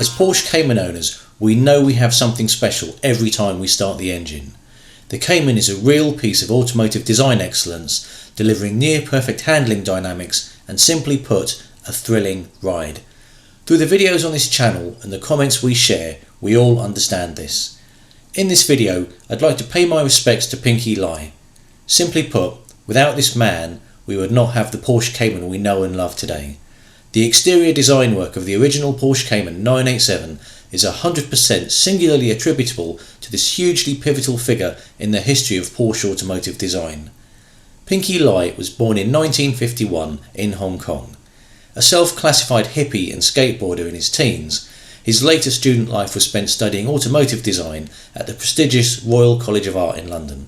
As Porsche Cayman owners, we know we have something special every time we start the engine. The Cayman is a real piece of automotive design excellence, delivering near-perfect handling dynamics and, simply put, a thrilling ride. Through the videos on this channel and the comments we share, we all understand this. In this video, I'd like to pay my respects to Pinky Lai. Simply put, without this man, we would not have the Porsche Cayman we know and love today. The exterior design work of the original Porsche Cayman 987 is 100% singularly attributable to this hugely pivotal figure in the history of Porsche automotive design. Pinky Lai was born in 1951 in Hong Kong. A self-classified hippie and skateboarder in his teens, his later student life was spent studying automotive design at the prestigious Royal College of Art in London.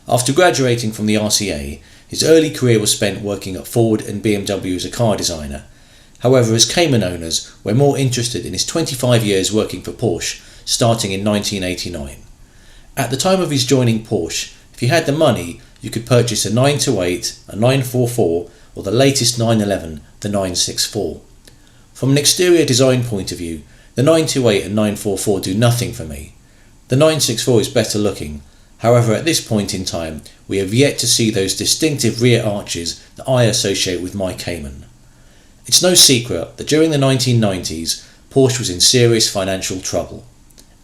After graduating from the RCA, his early career was spent working at Ford and BMW as a car designer. However, as Cayman owners, we're more interested in his 25 years working for Porsche, starting in 1989. At the time of his joining Porsche, if you had the money, you could purchase a 928, a 944, or the latest 911, the 964. From an exterior design point of view, the 928 and 944 do nothing for me. The 964 is better looking. However, at this point in time, we have yet to see those distinctive rear arches that I associate with my Cayman. It's no secret that during the 1990s, Porsche was in serious financial trouble.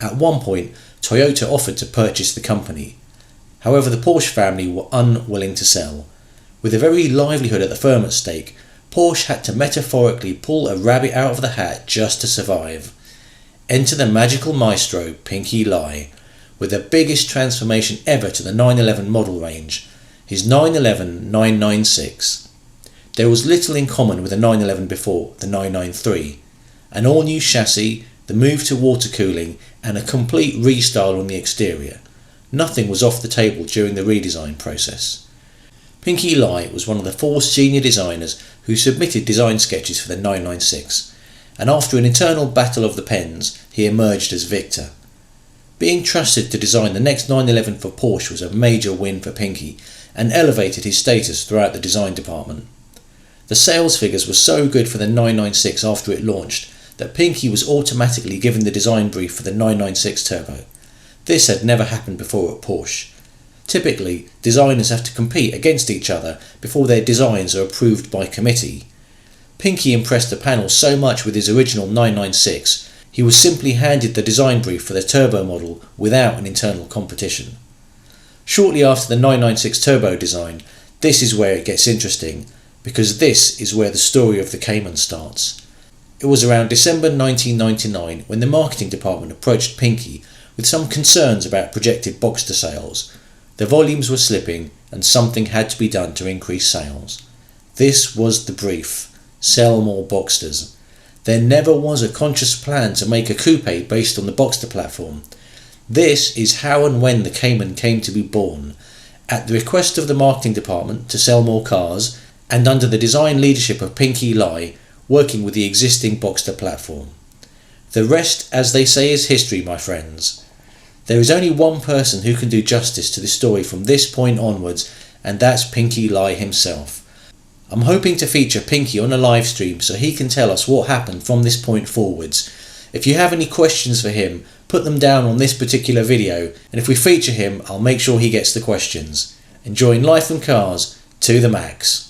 At one point, Toyota offered to purchase the company. However, the Porsche family were unwilling to sell. With the very livelihood of the firm at stake, Porsche had to metaphorically pull a rabbit out of the hat just to survive. Enter the magical maestro, Pinky Lai, with the biggest transformation ever to the 911 model range, his 911 996. There was little in common with the 911 before, the 993. An all-new chassis, the move to water cooling, and a complete restyle on the exterior. Nothing was off the table during the redesign process. Pinky Lai was one of the 4 senior designers who submitted design sketches for the 996, and after an internal battle of the pens, he emerged as victor. Being trusted to design the next 911 for Porsche was a major win for Pinky, and elevated his status throughout the design department. The sales figures were so good for the 996 after it launched that Pinky was automatically given the design brief for the 996 Turbo. This had never happened before at Porsche. Typically, designers have to compete against each other before their designs are approved by committee. Pinky impressed the panel so much with his original 996, he was simply handed the design brief for the Turbo model without an internal competition. Shortly after the 996 Turbo design, this is where it gets interesting, because this is where the story of the Cayman starts. It was around December 1999 when the marketing department approached Pinky with some concerns about projected Boxster sales. The volumes were slipping and something had to be done to increase sales. This was the brief: sell more Boxsters. There never was a conscious plan to make a coupe based on the Boxster platform. This is how and when the Cayman came to be born, at the request of the marketing department to sell more cars, and under the design leadership of Pinky Lai, working with the existing Boxster platform. The rest, as they say, is history, my friends. There is only one person who can do justice to this story from this point onwards, and that's Pinky Lai himself. I'm hoping to feature Pinky on a live stream so he can tell us what happened from this point forwards. If you have any questions for him, put them down on this particular video, and if we feature him, I'll make sure he gets the questions. Enjoying life and cars to the max.